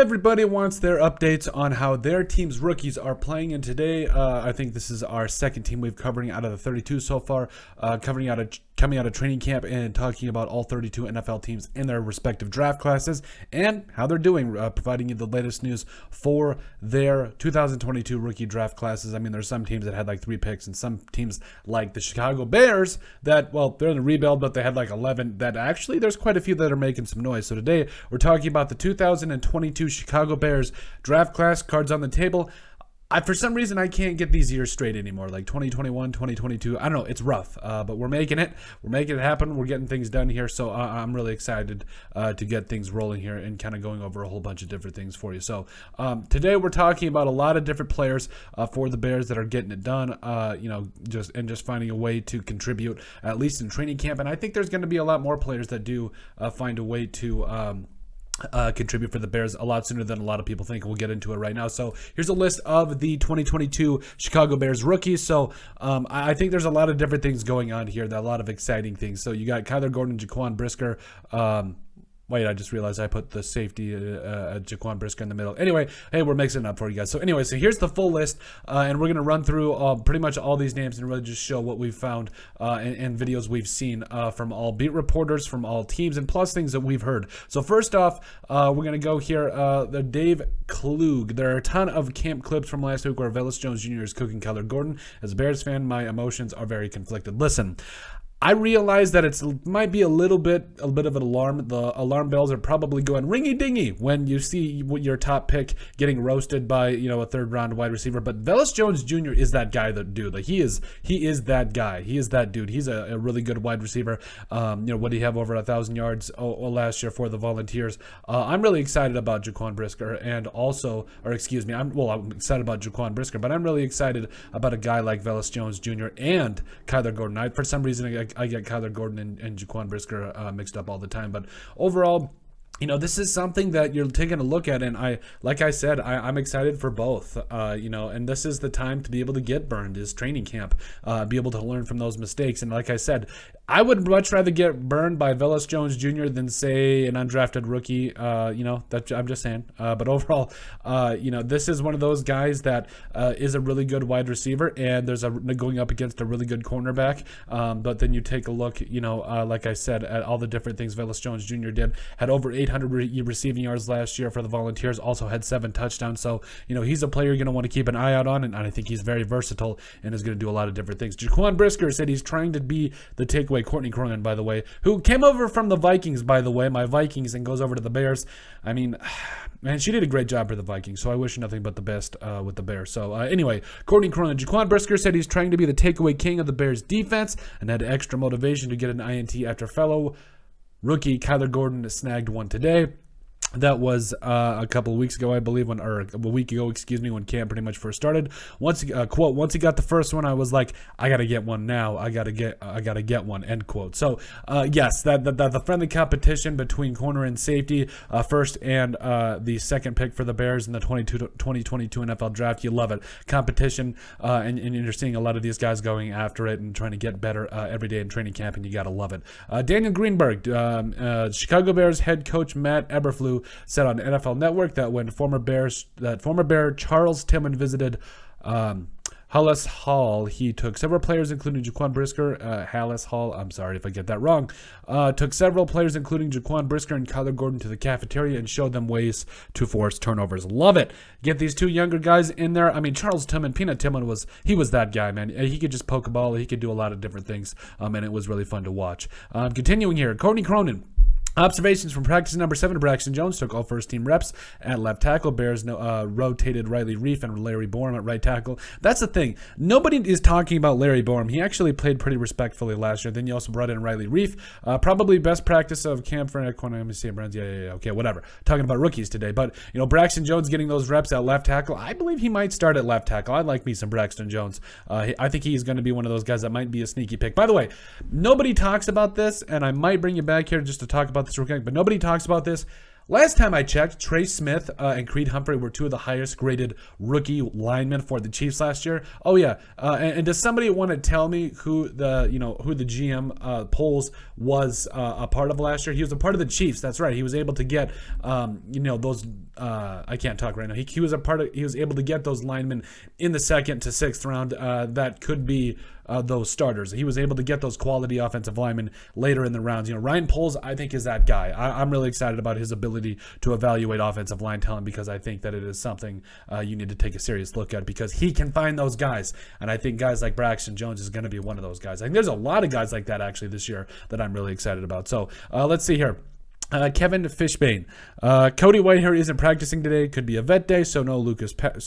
Everybody wants their updates on how their team's rookies are playing, and today I think this is our second team we've covering out of the 32 so far, coming out of training camp and talking about all 32 NFL teams in their respective draft classes and how they're doing, providing you the latest news for their 2022 rookie draft classes. I mean, there's some teams that had like 3 picks and some teams like the Chicago Bears that, well, they're in the rebuild, but they had like 11 that actually there's quite a few that are making some noise. So today we're talking about the 2022 Chicago Bears draft class. Cards on the table. For some reason, I can't get these years straight anymore. Like 2021, 2022. I don't know. It's rough, but we're making it. We're making it happen. We're getting things done here. So I'm really excited to get things rolling here and kind of going over a whole bunch of different things for you. So today we're talking about a lot of different players for the Bears that are getting it done. Just finding a way to contribute, at least in training camp. And I think there's going to be a lot more players that do find a way to contribute for the Bears a lot sooner than a lot of people think. We'll get into it right now. So here's a list of the 2022 Chicago Bears rookies. So I think there's a lot of different things going on here, a lot of exciting things. So you got Kyler Gordon, Jaquan Brisker. Wait, I just realized I put the safety Jaquan Brisker in the middle. Anyway, hey, we're mixing it up for you guys. So anyway, so here's the full list, and we're going to run through pretty much all these names and really just show what we've found and videos we've seen from all beat reporters, from all teams, and plus things that we've heard. So first off, we're going to go here, the Dave Klug. There are a ton of camp clips from last week where Velus Jones Jr. is cooking Kyler Gordon. As a Bears fan, my emotions are very conflicted. Listen, I realize that it might be a little bit of an alarm. The alarm bells are probably going ringy-dingy when you see your top pick getting roasted by a third-round wide receiver. But Velus Jones Jr. is that guy, dude. Like he is that guy. He is that dude. He's a really good wide receiver. What did he have, over 1,000 yards last year for the Volunteers? I'm really excited about Jaquan Brisker, I'm excited about Jaquan Brisker, but I'm really excited about a guy like Velus Jones Jr. and Kyler Gordon. For some reason, I get Kyler Gordon and Jaquan Brisker mixed up all the time. But overall, this is something that you're taking a look at, and I'm excited for both, and this is the time to be able to get burned, is training camp, be able to learn from those mistakes. And like I said, I would much rather get burned by Velus Jones Jr. than, say, an undrafted rookie, that I'm just saying. But overall, this is one of those guys that is a really good wide receiver, and there's going up against a really good cornerback. But then you take a look, like I said, at all the different things Velus Jones Jr. did. Had over 800 receiving yards last year for the Volunteers, also had 7 touchdowns. So, he's a player you're going to want to keep an eye out on, and I think he's very versatile and is going to do a lot of different things. Jaquan Brisker said he's trying to be the takeaway. Courtney Cronin, by the way, who came over from the Vikings, by the way, my Vikings, and goes over to the Bears. I mean, man, she did a great job for the Vikings, so I wish nothing but the best with the Bears. So anyway, Courtney Cronin, Jaquan Brisker said he's trying to be the takeaway king of the Bears defense and had extra motivation to get an INT after fellow rookie Kyler Gordon snagged one today. That was a couple of weeks ago, I believe, when camp pretty much first started. Once he got the first one, I was like, I gotta get one now. I gotta get one. End quote. So yes, that the friendly competition between corner and safety, first and the second pick for the Bears in the 2022 NFL draft. You love it. Competition, and you're seeing a lot of these guys going after it and trying to get better every day in training camp, and you gotta love it. Daniel Greenberg, Chicago Bears head coach Matt Eberflus said on NFL Network that when former Bear Charles Tillman visited Hallis Hall, he took several players, including Jaquan Brisker. Hallis Hall, I'm sorry if I get that wrong. Took several players, including Jaquan Brisker and Kyler Gordon, to the cafeteria and showed them ways to force turnovers. Love it. Get these two younger guys in there. I mean, Charles Tillman, Peanut Tillman was that guy, man. He could just poke a ball. He could do a lot of different things, and it was really fun to watch. Continuing here, Courtney Cronin. Observations from practice number 7. Braxton Jones took all first-team reps at left tackle. Bears rotated Riley Reef and Larry Borom at right tackle. That's the thing. Nobody is talking about Larry Borom. He actually played pretty respectfully last year. Then you also brought in Riley Reef. Probably best practice of camp for Brands. Yeah. Okay, whatever. Talking about rookies today. But, Braxton Jones getting those reps at left tackle. I believe he might start at left tackle. I like me some Braxton Jones. I think he's going to be one of those guys that might be a sneaky pick. By the way, nobody talks about this, and I might bring you back here just to talk about this real quick, but nobody talks about this. Last time I checked, Trey Smith and Creed Humphrey were two of the highest graded rookie linemen for the Chiefs last year. Oh yeah, and does somebody want to tell me who the GM polls was a part of last year? He was a part of the Chiefs. That's right. He was able to get those. I can't talk right now. He was able to get those linemen in the 2nd to 6th round. That could be those starters. He was able to get those quality offensive linemen later in the rounds. Ryan Poles, I think, is that guy. I'm really excited about his ability to evaluate offensive line talent because I think that it is something you need to take a serious look at because he can find those guys. And I think guys like Braxton Jones is going to be one of those guys. I think there's a lot of guys like that actually this year that I'm really excited about. So let's see here. Kevin Fishbane. Cody Whitehair isn't practicing today. Could be a vet day, so no Lucas Patrick,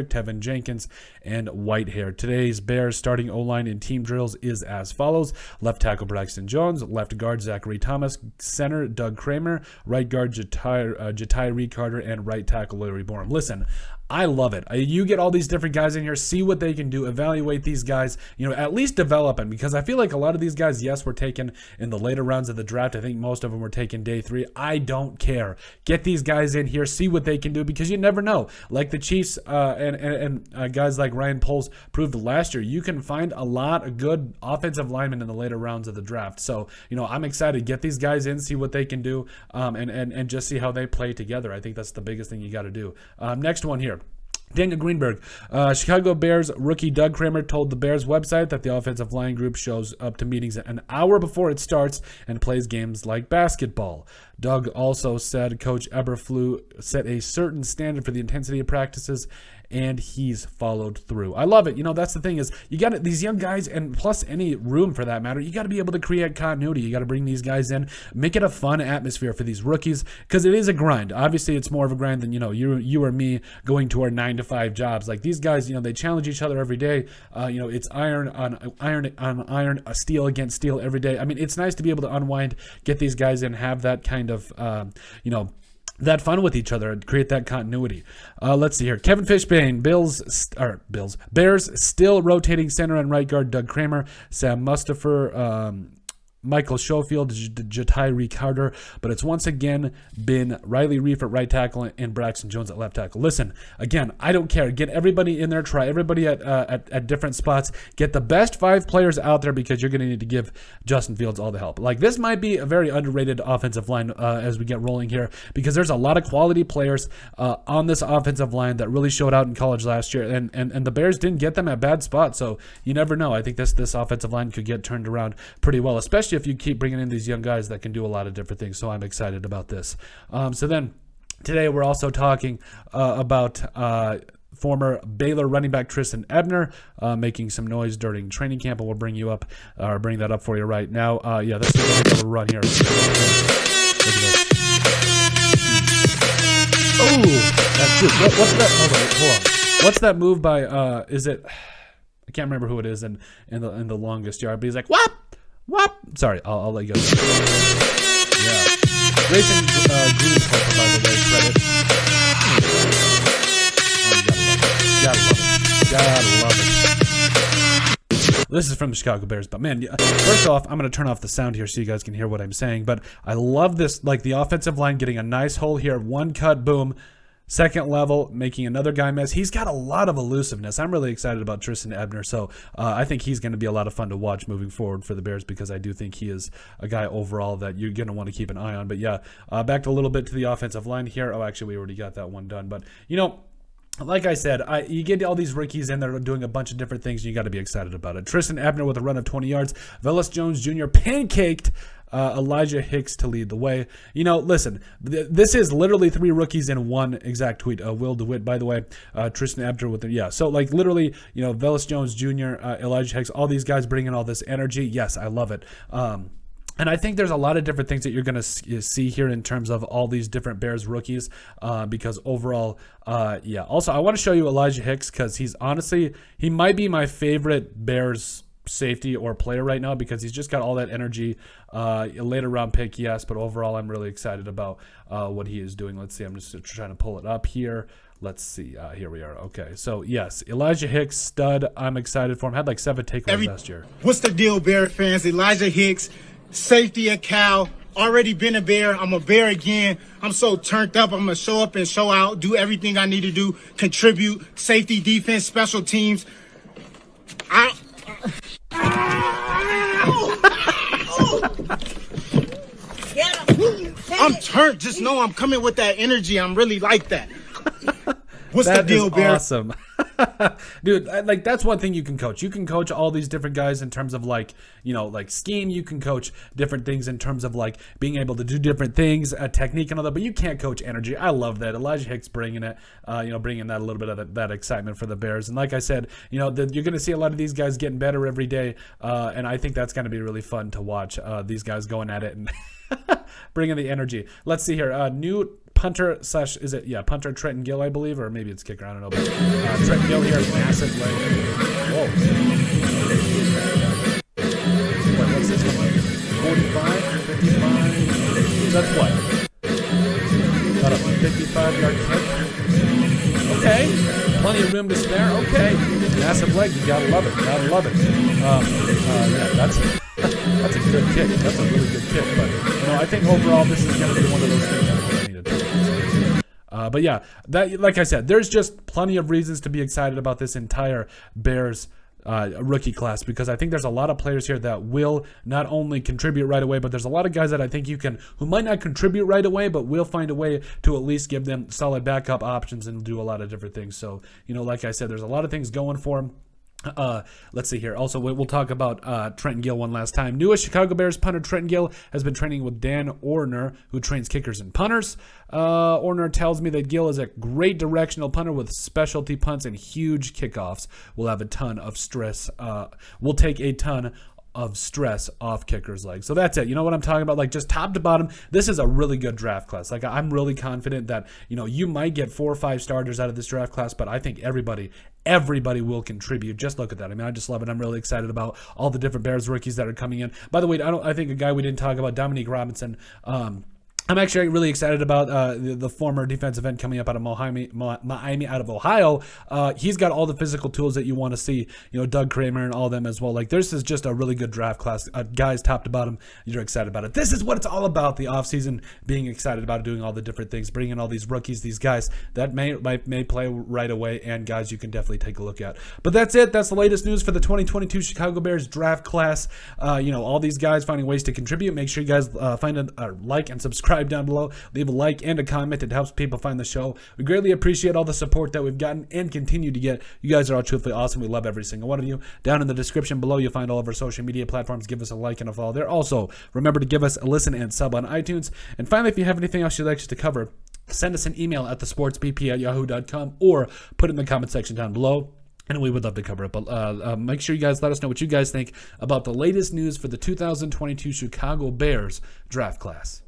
Tevin Jenkins, and Whitehair. Today's Bears starting O-line in team drills is as follows. Left tackle Braxton Jones, left guard Zachary Thomas, center Doug Kramer, right guard Jatai Reed Carter, and right tackle Larry Borum. Listen, I love it. You get all these different guys in here, see what they can do, evaluate these guys, at least develop them because I feel like a lot of these guys, yes, were taken in the later rounds of the draft. I think most of them were taken day 3. I don't care. Get these guys in here, see what they can do because you never know. Like the Chiefs and guys like Ryan Poles proved last year, you can find a lot of good offensive linemen in the later rounds of the draft. So, I'm excited. Get these guys in, see what they can do, and just see how they play together. I think that's the biggest thing you got to do. Next one here. Daniel Greenberg, Chicago Bears rookie Doug Kramer told the Bears website that the offensive line group shows up to meetings an hour before it starts and plays games like basketball. Doug also said Coach Eberflus set a certain standard for the intensity of practices, and he's followed through. I love it. That's the thing is you got these young guys, and plus any room for that matter, you got to be able to create continuity. You got to bring these guys in, make it a fun atmosphere for these rookies because it is a grind. Obviously, it's more of a grind than you or me going to our 9-to-5 jobs. Like these guys, they challenge each other every day. It's iron on iron, steel against steel every day. I mean, it's nice to be able to unwind, get these guys in, have that kind of that fun with each other and create that continuity. Let's see here. Kevin Fishbane, Bears still rotating center and right guard Doug Kramer, Sam Mustipher, Michael Schofield, Jatai Carter, but it's once again been Riley Reef at right tackle and Braxton Jones at left tackle. Listen, again, I don't care. Get everybody in there. Try everybody at different spots. Get the best 5 players out there because you're going to need to give Justin Fields all the help. Like this might be a very underrated offensive line as we get rolling here because there's a lot of quality players on this offensive line that really showed out in college last year, and the Bears didn't get them at bad spots. So you never know. I think this offensive line could get turned around pretty well, especially if you keep bringing in these young guys that can do a lot of different things. So I'm excited about this. So then today we're also talking about former Baylor running back Tristan Ebner making some noise during training camp, and we'll bring that up for you right now. This is a run here. Look at this. Oh, that's good. What's that? Hold on. What's that move by? Is it? I can't remember who it is in the longest yard, but he's like, "What? What?" Sorry, I'll let you go. Yeah. Grayson Green, by the way, credit. Gotta love it. This is from the Chicago Bears, but man, first off, I'm going to turn off the sound here so you guys can hear what I'm saying, but I love this, like the offensive line getting a nice hole here, one cut, boom. Second level, making another guy miss. He's got a lot of elusiveness. I'm really excited about Tristan Ebner, so I think he's going to be a lot of fun to watch moving forward for the Bears because I do think he is a guy overall that you're going to want to keep an eye on. But yeah, back a little bit to the offensive line here. Oh, actually, we already got that one done. But, like I said, you get all these rookies in there doing a bunch of different things, and you got to be excited about it. Tristan Ebner with a run of 20 yards. Velus Jones Jr. pancaked Elijah Hicks to lead the way. Listen, this is literally 3 rookies in one exact tweet. Will DeWitt, by the way, Tristan Ebner with the, so like literally, Velus Jones Jr., Elijah Hicks, all these guys bringing all this energy. Yes, I love it. And I think there's a lot of different things that you're going to see here in terms of all these different Bears rookies because overall, Also, I want to show you Elijah Hicks because he might be my favorite Bears safety or player right now because he's just got all that energy. A later round pick, yes, but overall I'm really excited about what he is doing. Let's see. I'm just trying to pull it up here. Let's see. Here we are. Okay. So, yes, Elijah Hicks, stud. I'm excited for him. Had like 7 takeaways last year. What's the deal, Bear fans? Elijah Hicks, safety at Cal, Already been a Bear. I'm a Bear again. I'm so turned up. I'm going to show up and show out, do everything I need to do, contribute, safety, defense, special teams. I'm turned. Just know I'm coming with that energy. I'm really like that. What's the deal, Bear? Awesome. Dude, like that's one thing you can coach. You can coach all these different guys in terms of like, you know, like scheme. You can coach different things in terms of like being able to do different things, technique and all that, but you can't coach energy. I love that. Elijah Hicks bringing it, bringing that a little bit of that excitement for the Bears. And like I said, you know, you're going to see a lot of these guys getting better every day. And I think that's going to be really fun to watch these guys going at it and bringing the energy. Let's see here. New punter slash, is it, yeah, punter Trenton Gill, I believe, or maybe it's kicker, I don't know, but Trenton Gill here, massive leg. Whoa. What's this one? 45, 55, so that's what? About a 55-yard kick. Okay, plenty of room to spare. Okay, massive leg, you gotta love it, gotta love it. Yeah, that's a good kick. That's a really good kick. But you know, I think overall this is going to be one of those things I'm going to need to do. But yeah, that, like I said, there's just plenty of reasons to be excited about this entire Bears rookie class, because I think there's a lot of players here that will not only contribute right away, but there's a lot of guys that I think who might not contribute right away, but will find a way to at least give them solid backup options and do a lot of different things. So, you know, like I said, there's a lot of things going for them. Let's see here. Also, we'll talk about Trenton Gill one last time. Newest Chicago Bears punter Trenton Gill has been training with Dan Orner, who trains kickers and punters. Orner tells me that Gill is a great directional punter with specialty punts and huge kickoffs. Will have a ton of stress. Will take a ton of stress off kickers' legs. So that's it. You know what I'm talking about? Like, just top to bottom, this is a really good draft class. Like, I'm really confident that, you know, you might get 4 or 5 starters out of this draft class, but I think everybody will contribute. Just look at that. I mean, I just love it. I'm really excited about all the different Bears rookies that are coming in. By the way, I think a guy we didn't talk about, Dominique Robinson, I'm actually really excited about the former defensive end coming up out of Miami, out of Ohio. He's got all the physical tools that you want to see. You know, Doug Kramer and all them as well. Like, this is just a really good draft class. Guys, top to bottom, you're excited about it. This is what it's all about, the offseason, being excited about it, doing all the different things, bringing in all these rookies, these guys that may play right away, and guys you can definitely take a look at. But that's it. That's the latest news for the 2022 Chicago Bears draft class. You know, all these guys finding ways to contribute. Make sure you guys find a like and subscribe down below. Leave a like and a comment. It helps people find the show. We greatly appreciate all the support that we've gotten and continue to get. You guys are all truthfully awesome. We love every single one of you. Down in the description below, you'll find all of our social media platforms. Give us a like and a follow there. Also, remember to give us a listen and sub on iTunes. And finally, if you have anything else you'd like us to cover, send us an email at thesportsbp@yahoo.com or put it in the comment section down below, and we would love to cover it. But make sure you guys let us know what you guys think about the latest news for the 2022 Chicago Bears draft class.